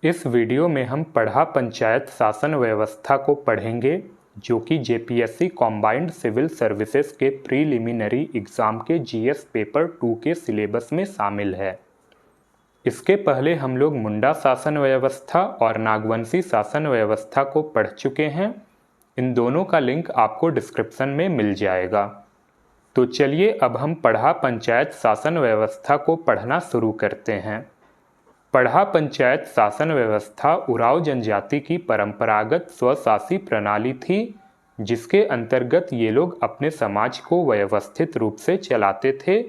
इस वीडियो में हम पढ़ा पंचायत शासन व्यवस्था को पढ़ेंगे, जो कि जेपीएससी कॉम्बाइंड सिविल सर्विसेज के प्रीलिमिनरी एग्ज़ाम के जीएस पेपर 2 के सिलेबस में शामिल है। इसके पहले हम लोग मुंडा शासन व्यवस्था और नागवंशी शासन व्यवस्था को पढ़ चुके हैं। इन दोनों का लिंक आपको डिस्क्रिप्शन में मिल जाएगा। तो चलिए अब हम पढ़ा पंचायत शासन व्यवस्था को पढ़ना शुरू करते हैं। पढ़ा पंचायत शासन व्यवस्था उरांव जनजाति की परंपरागत स्वशासी प्रणाली थी, जिसके अंतर्गत ये लोग अपने समाज को व्यवस्थित रूप से चलाते थे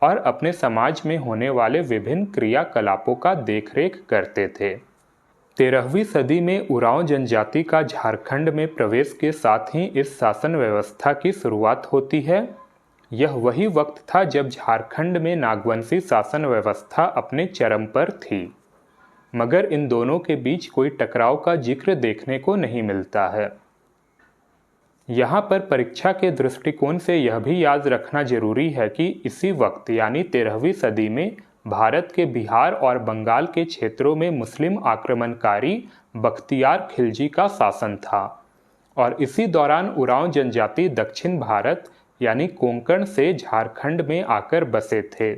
और अपने समाज में होने वाले विभिन्न क्रियाकलापों का देखरेख करते थे। 13वीं सदी में उरांव जनजाति का झारखंड में प्रवेश के साथ ही इस शासन व्यवस्था की शुरुआत होती है। यह वही वक्त था जब झारखंड में नागवंशी शासन व्यवस्था अपने चरम पर थी, मगर इन दोनों के बीच कोई टकराव का जिक्र देखने को नहीं मिलता है। यहाँ पर परीक्षा के दृष्टिकोण से यह भी याद रखना जरूरी है कि इसी वक्त यानी 13वीं सदी में भारत के बिहार और बंगाल के क्षेत्रों में मुस्लिम आक्रमणकारी बख्तियार खिलजी का शासन था और इसी दौरान उरांव जनजाति दक्षिण भारत यानी कोंकण से झारखंड में आकर बसे थे।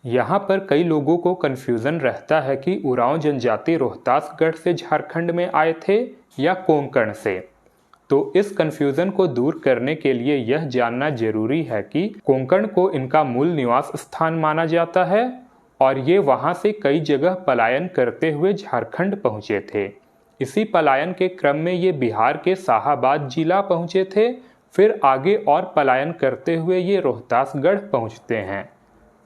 यहाँ पर कई लोगों को कन्फ्यूज़न रहता है कि उरांव जनजाति रोहतासगढ़ से झारखंड में आए थे या कोंकण से। तो इस कन्फ्यूज़न को दूर करने के लिए यह जानना जरूरी है कि कोंकण को इनका मूल निवास स्थान माना जाता है और ये वहाँ से कई जगह पलायन करते हुए झारखंड पहुँचे थे। इसी पलायन के क्रम में ये बिहार के शाहाबाद जिला पहुँचे थे, फिर आगे और पलायन करते हुए ये रोहतासगढ़ पहुँचते हैं।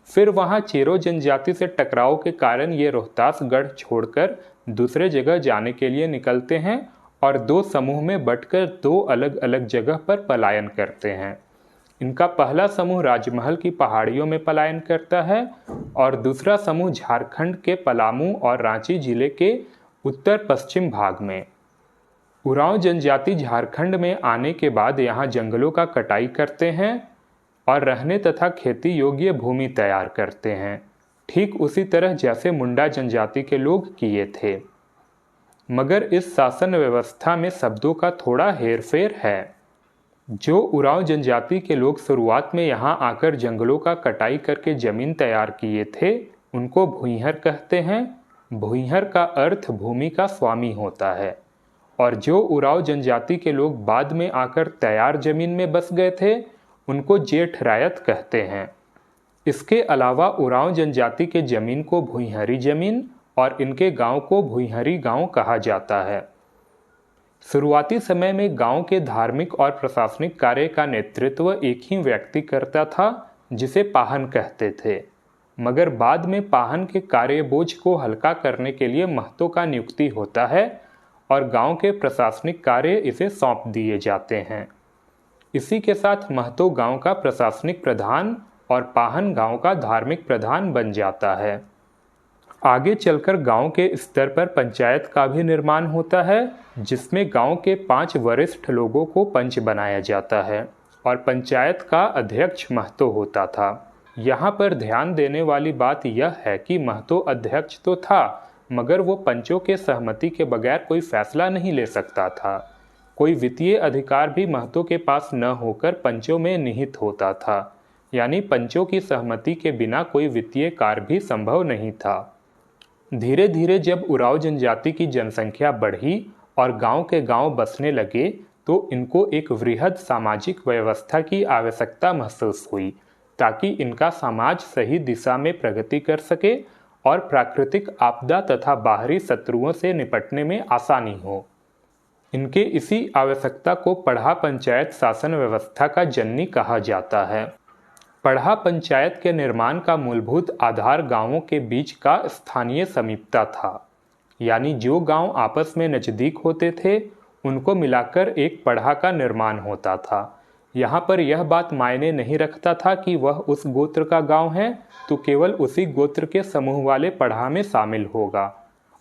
फिर वहाँ चेरो जनजाति से टकराव के कारण ये रोहतासगढ़ छोड़कर दूसरे जगह जाने के लिए निकलते हैं और दो समूह में बंटकर दो अलग अलग जगह पर पलायन करते हैं। इनका पहला समूह राजमहल की पहाड़ियों में पलायन करता है और दूसरा समूह झारखंड के पलामू और रांची जिले के उत्तर पश्चिम भाग में। उरांव जनजाति झारखंड में आने के बाद यहाँ जंगलों का कटाई करते हैं और रहने तथा खेती योग्य भूमि तैयार करते हैं, ठीक उसी तरह जैसे मुंडा जनजाति के लोग किए थे। मगर इस शासन व्यवस्था में शब्दों का थोड़ा हेरफेर है। जो उरांव जनजाति के लोग शुरुआत में यहाँ आकर जंगलों का कटाई करके जमीन तैयार किए थे, उनको भूइंहर कहते हैं। भूइंहर का अर्थ भूमि का स्वामी होता है। और जो उरांव जनजाति के लोग बाद में आकर तैयार जमीन में बस गए थे, उनको जेठ रायत कहते हैं। इसके अलावा उरांव जनजाति के जमीन को भूइंहरी जमीन और इनके गांव को भूइंहरी गांव कहा जाता है। शुरुआती समय में गांव के धार्मिक और प्रशासनिक कार्य का नेतृत्व एक ही व्यक्ति करता था, जिसे पाहन कहते थे। मगर बाद में पाहन के कार्य बोझ को हल्का करने के लिए महतो का नियुक्ति होता है और गांव के प्रशासनिक कार्य इसे सौंप दिए जाते हैं। इसी के साथ महतो गांव का प्रशासनिक प्रधान और पाहन गांव का धार्मिक प्रधान बन जाता है। आगे चलकर गांव के स्तर पर पंचायत का भी निर्माण होता है, जिसमें गांव के 5 वरिष्ठ लोगों को पंच बनाया जाता है और पंचायत का अध्यक्ष महतो होता था। यहाँ पर ध्यान देने वाली बात यह है कि महतो अध्यक्ष तो था, मगर वो पंचों के सहमति के बगैर कोई फैसला नहीं ले सकता था। कोई वित्तीय अधिकार भी महतो के पास न होकर पंचों में निहित होता था, यानी पंचों की सहमति के बिना कोई वित्तीय कार्य भी संभव नहीं था। धीरे धीरे जब उरांव जनजाति की जनसंख्या बढ़ी और गांव के गांव बसने लगे, तो इनको एक वृहद सामाजिक व्यवस्था की आवश्यकता महसूस हुई, ताकि इनका समाज सही दिशा में प्रगति कर सके और प्राकृतिक आपदा तथा बाहरी शत्रुओं से निपटने में आसानी हो। इनके इसी आवश्यकता को पढ़ा पंचायत शासन व्यवस्था का जननी कहा जाता है। पढ़ा पंचायत के निर्माण का मूलभूत आधार गांवों के बीच का स्थानीय समीपता था, यानी जो गांव आपस में नज़दीक होते थे, उनको मिलाकर एक पढ़ा का निर्माण होता था। यहाँ पर यह बात मायने नहीं रखता था कि वह उस गोत्र का गांव है तो केवल उसी गोत्र के समूह वाले पढ़ा में शामिल होगा,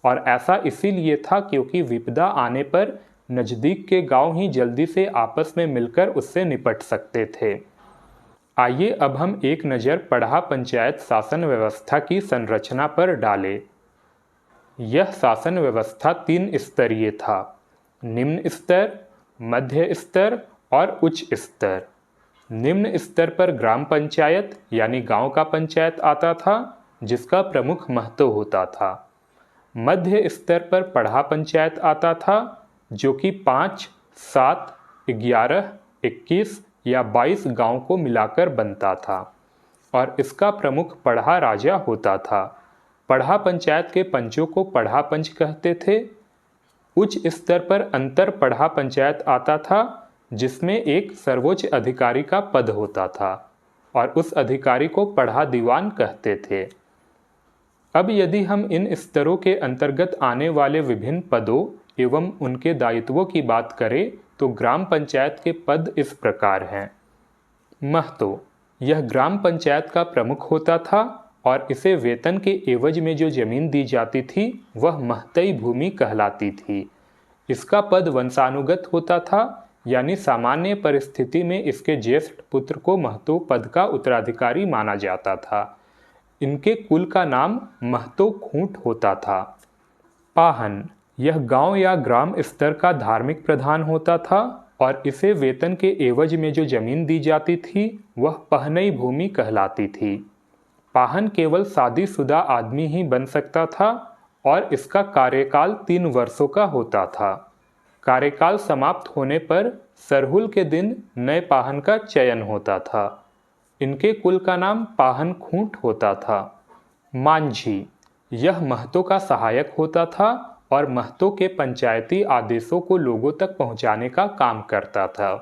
और ऐसा इसीलिए था क्योंकि विपदा आने पर नज़दीक के गांव ही जल्दी से आपस में मिलकर उससे निपट सकते थे। आइए अब हम एक नज़र पढ़ा पंचायत शासन व्यवस्था की संरचना पर डालें। यह शासन व्यवस्था 3 स्तरीय था: निम्न स्तर, मध्य स्तर और उच्च स्तर। निम्न स्तर पर ग्राम पंचायत यानी गांव का पंचायत आता था, जिसका प्रमुख महत्व होता था। मध्य स्तर पर पढ़ा पंचायत आता था, जो कि 5, 7, 11, 21 या 22 गांव को मिलाकर बनता था और इसका प्रमुख पढ़ा राजा होता था। पढ़ा पंचायत के पंचों को पढ़ा पंच कहते थे। उच्च स्तर पर अंतर पढ़ा पंचायत आता था, जिसमें एक सर्वोच्च अधिकारी का पद होता था और उस अधिकारी को पढ़ा दीवान कहते थे। अब यदि हम इन स्तरों के अंतर्गत आने वाले विभिन्न पदों एवं उनके दायित्वों की बात करें तो ग्राम पंचायत के पद इस प्रकार हैं। महतो, यह ग्राम पंचायत का प्रमुख होता था और इसे वेतन के एवज में जो जमीन दी जाती थी वह महतई भूमि कहलाती थी। इसका पद वंशानुगत होता था, यानी सामान्य परिस्थिति में इसके ज्येष्ठ पुत्र को महतो पद का उत्तराधिकारी माना जाता था। इनके कुल का नाम महतो खूंट होता था। पाहन, यह गांव या ग्राम स्तर का धार्मिक प्रधान होता था और इसे वेतन के एवज में जो जमीन दी जाती थी वह पहनई भूमि कहलाती थी। पाहन केवल शादीशुदा आदमी ही बन सकता था और इसका कार्यकाल 3 वर्षों का होता था। कार्यकाल समाप्त होने पर सरहुल के दिन नए पाहन का चयन होता था। इनके कुल का नाम पाहन खूंट होता था। मांझी, यह महतो का सहायक होता था और महतो के पंचायती आदेशों को लोगों तक पहुंचाने का काम करता था।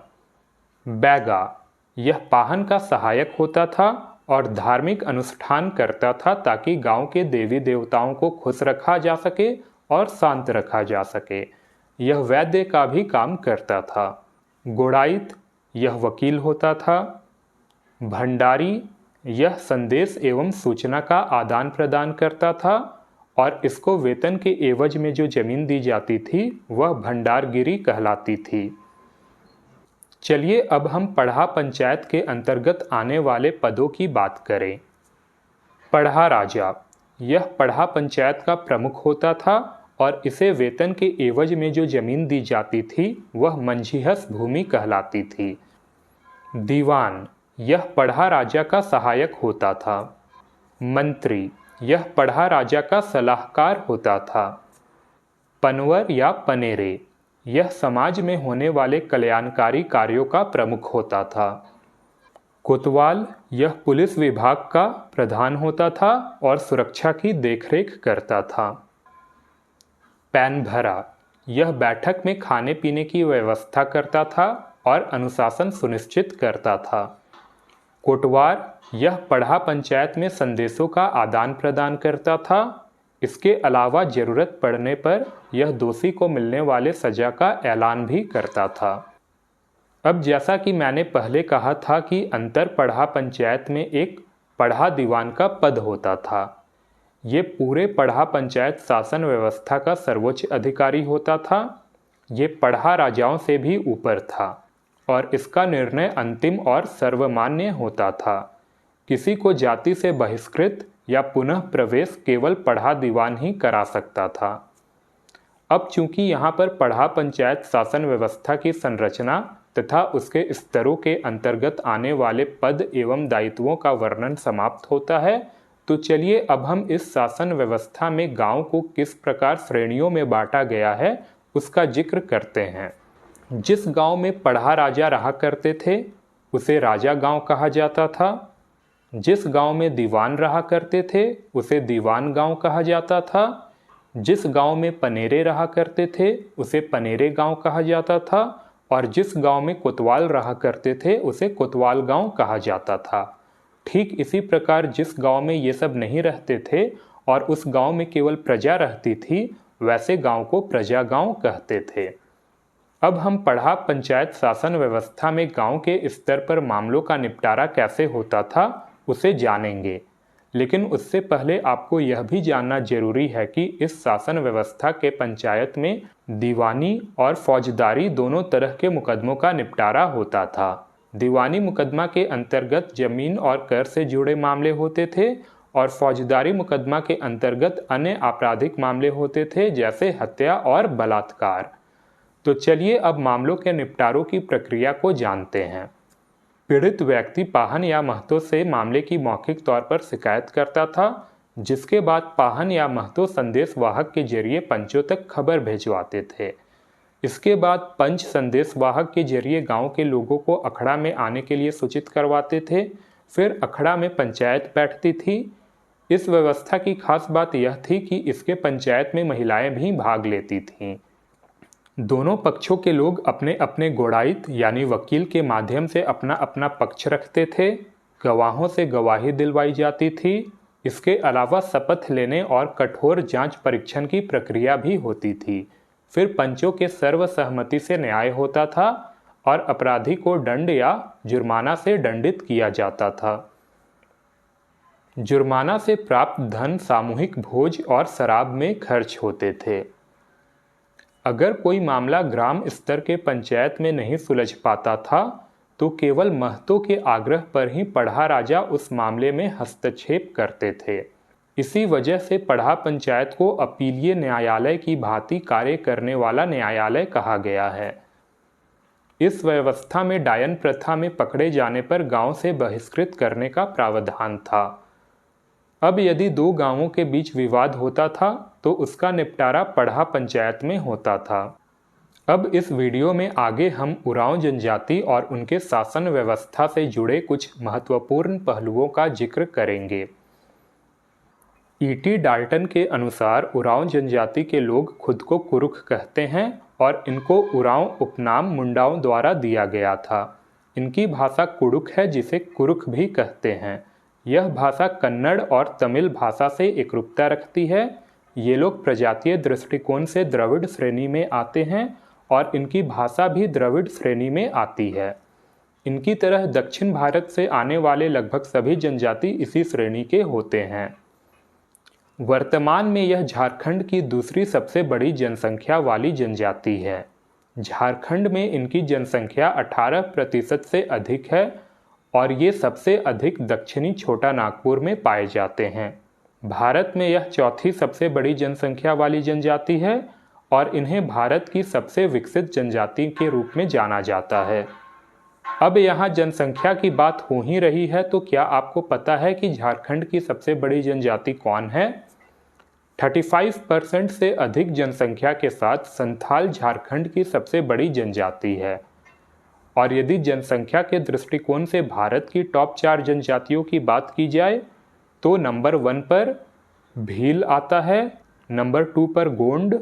बैगा, यह पाहन का सहायक होता था और धार्मिक अनुष्ठान करता था ताकि गांव के देवी देवताओं को खुश रखा जा सके और शांत रखा जा सके। यह वैद्य का भी काम करता था। गोड़ाइत, यह वकील होता था। भंडारी, यह संदेश एवं सूचना का आदान प्रदान करता था और इसको वेतन के एवज में जो जमीन दी जाती थी वह भंडारगिरी कहलाती थी। चलिए अब हम पढ़ा पंचायत के अंतर्गत आने वाले पदों की बात करें। पढ़ा राजा, यह पढ़ा पंचायत का प्रमुख होता था और इसे वेतन के एवज में जो जमीन दी जाती थी वह मंझीहस भूमि कहलाती थी। दीवान, यह पढ़ा राजा का सहायक होता था। मंत्री, यह पढ़ा राजा का सलाहकार होता था। पनवर या पनेरे, यह समाज में होने वाले कल्याणकारी कार्यों का प्रमुख होता था। कोतवाल, यह पुलिस विभाग का प्रधान होता था और सुरक्षा की देखरेख करता था। पैनभरा, यह बैठक में खाने पीने की व्यवस्था करता था और अनुशासन सुनिश्चित करता था। कोटवार, यह पढ़ा पंचायत में संदेशों का आदान प्रदान करता था। इसके अलावा जरूरत पड़ने पर यह दोषी को मिलने वाले सजा का ऐलान भी करता था। अब जैसा कि मैंने पहले कहा था कि अंतर पढ़ा पंचायत में एक पढ़ा दीवान का पद होता था। ये पूरे पढ़ा पंचायत शासन व्यवस्था का सर्वोच्च अधिकारी होता था। ये पढ़ा राजाओं से भी ऊपर था और इसका निर्णय अंतिम और सर्वमान्य होता था। किसी को जाति से बहिष्कृत या पुनः प्रवेश केवल पढ़ा दीवान ही करा सकता था। अब चूंकि यहाँ पर पढ़ा पंचायत शासन व्यवस्था की संरचना तथा उसके स्तरों के अंतर्गत आने वाले पद एवं दायित्वों का वर्णन समाप्त होता है, तो चलिए अब हम इस शासन व्यवस्था में गांव को किस प्रकार श्रेणियों में बांटा गया है उसका जिक्र करते हैं। जिस गांव में पढ़ा राजा रहा करते थे उसे राजा गांव कहा जाता था। जिस गांव में दीवान रहा करते थे उसे दीवान गांव कहा जाता था। जिस गांव में पनेरे रहा करते थे उसे पनेरे गांव कहा जाता था और जिस गांव में कोतवाल रहा करते थे उसे कोतवाल गांव कहा जाता था। ठीक इसी प्रकार जिस गांव में ये सब नहीं रहते थे और उस गांव में केवल प्रजा रहती थी, वैसे गांव को प्रजा गांव कहते थे। अब हम पढ़ा पंचायत शासन व्यवस्था में गांव के स्तर पर मामलों का निपटारा कैसे होता था उसे जानेंगे, लेकिन उससे पहले आपको यह भी जानना जरूरी है कि इस शासन व्यवस्था के पंचायत में दीवानी और फौजदारी दोनों तरह के मुकदमों का निपटारा होता था। दीवानी मुकदमा के अंतर्गत जमीन और कर से जुड़े मामले होते थे और फौजदारी मुकदमा के अंतर्गत अन्य आपराधिक मामले होते थे, जैसे हत्या और बलात्कार। तो चलिए अब मामलों के निपटारों की प्रक्रिया को जानते हैं। पीड़ित व्यक्ति पाहन या महतो से मामले की मौखिक तौर पर शिकायत करता था, जिसके बाद पाहन या महतो संदेश वाहक के जरिए पंचों तक खबर भिजवाते थे। इसके बाद पंच संदेश वाहक के जरिए गांव के लोगों को अखड़ा में आने के लिए सूचित करवाते थे। फिर अखड़ा में पंचायत बैठती थी। इस व्यवस्था की खास बात यह थी कि इसके पंचायत में महिलाएं भी भाग लेती थीं। दोनों पक्षों के लोग अपने अपने गोड़ाइत यानी वकील के माध्यम से अपना अपना पक्ष रखते थे। गवाहों से गवाही दिलवाई जाती थी। इसके अलावा शपथ लेने और कठोर जांच परीक्षण की प्रक्रिया भी होती थी। फिर पंचों के सर्वसहमति से न्याय होता था और अपराधी को दंड या जुर्माना से दंडित किया जाता था। जुर्माना से प्राप्त धन सामूहिक भोज और शराब में खर्च होते थे। अगर कोई मामला ग्राम स्तर के पंचायत में नहीं सुलझ पाता था तो केवल महतो के आग्रह पर ही पढ़ा राजा उस मामले में हस्तक्षेप करते थे। इसी वजह से पढ़ा पंचायत को अपीलीय न्यायालय की भांति कार्य करने वाला न्यायालय कहा गया है। इस व्यवस्था में डायन प्रथा में पकड़े जाने पर गांव से बहिष्कृत करने का प्रावधान था। अब यदि दो गांवों के बीच विवाद होता था तो उसका निपटारा पढ़ा पंचायत में होता था। अब इस वीडियो में आगे हम उरांव जनजाति और उनके शासन व्यवस्था से जुड़े कुछ महत्वपूर्ण पहलुओं का जिक्र करेंगे। E.T. डाल्टन के अनुसार उरांव जनजाति के लोग खुद को कुरुख कहते हैं और इनको उरांव उपनाम मुंडाओं द्वारा दिया गया था। इनकी भाषा कुडुख है, जिसे कुरुख भी कहते हैं। यह भाषा कन्नड़ और तमिल भाषा से एकरूपता रखती है। ये लोग प्रजातीय दृष्टिकोण से द्रविड़ श्रेणी में आते हैं और इनकी भाषा भी द्रविड़ श्रेणी में आती है। इनकी तरह दक्षिण भारत से आने वाले लगभग सभी जनजाति इसी श्रेणी के होते हैं। वर्तमान में यह झारखंड की दूसरी सबसे बड़ी जनसंख्या वाली जनजाति है। झारखंड में इनकी जनसंख्या 18% से अधिक है और ये सबसे अधिक दक्षिणी छोटा नागपुर में पाए जाते हैं। भारत में यह चौथी सबसे बड़ी जनसंख्या वाली जनजाति है और इन्हें भारत की सबसे विकसित जनजाति के रूप में जाना जाता है। अब यहाँ जनसंख्या की बात हो ही रही है तो क्या आपको पता है कि झारखंड की सबसे बड़ी जनजाति कौन है? 35% से अधिक जनसंख्या के साथ संथाल झारखंड की सबसे बड़ी जनजाति है। और यदि जनसंख्या के दृष्टिकोण से भारत की टॉप 4 जनजातियों की बात की जाए तो नंबर 1 पर भील आता है, नंबर 2 पर गोंड,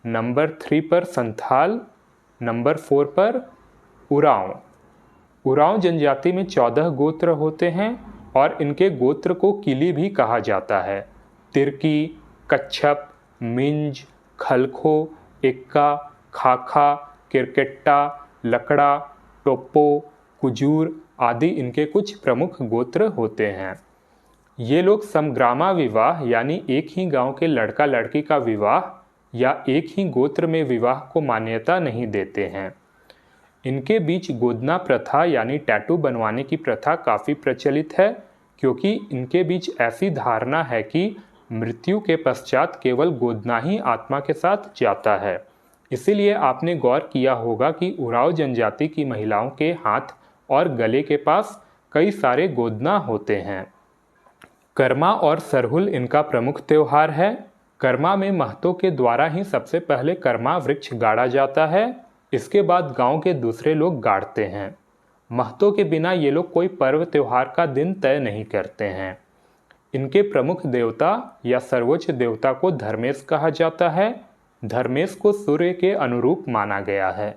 नंबर 3 पर संथाल, नंबर 4 पर उरांव। उरांव जनजाति में 14 गोत्र होते हैं और इनके गोत्र को किली भी कहा जाता है। तिरकी, कच्छप, मिंज, खलखो, इक्का, खाखा, किरकेट्टा, लकड़ा, टोप्पो, कुजूर आदि इनके कुछ प्रमुख गोत्र होते हैं। ये लोग समग्रामा विवाह यानी एक ही गांव के लड़का लड़की का विवाह या एक ही गोत्र में विवाह को मान्यता नहीं देते हैं। इनके बीच गोदना प्रथा यानी टैटू बनवाने की प्रथा काफ़ी प्रचलित है, क्योंकि इनके बीच ऐसी धारणा है कि मृत्यु के पश्चात केवल गोदना ही आत्मा के साथ जाता है। इसीलिए आपने गौर किया होगा कि उरांव जनजाति की महिलाओं के हाथ और गले के पास कई सारे गोदना होते हैं। कर्मा और सरहुल इनका प्रमुख त्यौहार है। कर्मा में महतों के द्वारा ही सबसे पहले कर्मा वृक्ष गाड़ा जाता है। इसके बाद गांव के दूसरे लोग गाड़ते हैं। महतों के बिना ये लोग कोई पर्व त्योहार का दिन तय नहीं करते हैं। इनके प्रमुख देवता या सर्वोच्च देवता को धर्मेश कहा जाता है। धर्मेश को सूर्य के अनुरूप माना गया है।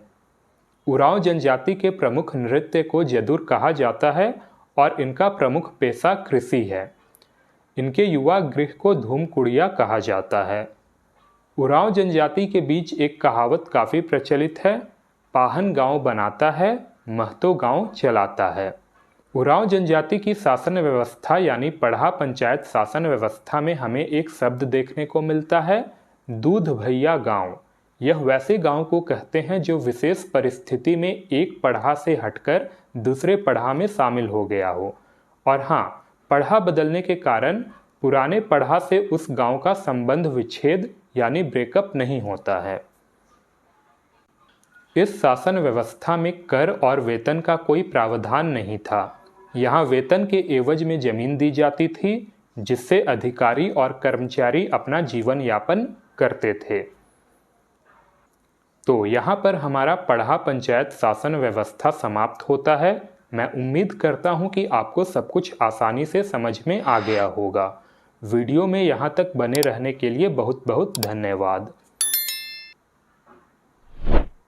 उरांव जनजाति के प्रमुख नृत्य को जदुर कहा जाता है और इनका प्रमुख पेशा कृषि है। इनके युवा गृह को धूमकुड़िया कहा जाता है। उरांव जनजाति के बीच एक कहावत काफ़ी प्रचलित है, पाहन गांव बनाता है, महतो गांव चलाता है। उरांव जनजाति की शासन व्यवस्था यानी पढ़ा पंचायत शासन व्यवस्था में हमें एक शब्द देखने को मिलता है, दूध भैया गांव। यह वैसे गांव को कहते हैं जो विशेष परिस्थिति में एक पढ़ा से हटकर दूसरे पढ़ा में शामिल हो गया हो। और हाँ, पढ़ा बदलने के कारण पुराने पढ़ा से उस गांव का संबंध विच्छेद यानी ब्रेकअप नहीं होता है। इस शासन व्यवस्था में कर और वेतन का कोई प्रावधान नहीं था। यहाँ वेतन के एवज में जमीन दी जाती थी, जिससे अधिकारी और कर्मचारी अपना जीवन यापन करते थे। तो यहाँ पर हमारा पढ़ा पंचायत शासन व्यवस्था समाप्त होता है। मैं उम्मीद करता हूँ कि आपको सब कुछ आसानी से समझ में आ गया होगा। वीडियो में यहाँ तक बने रहने के लिए बहुत बहुत धन्यवाद।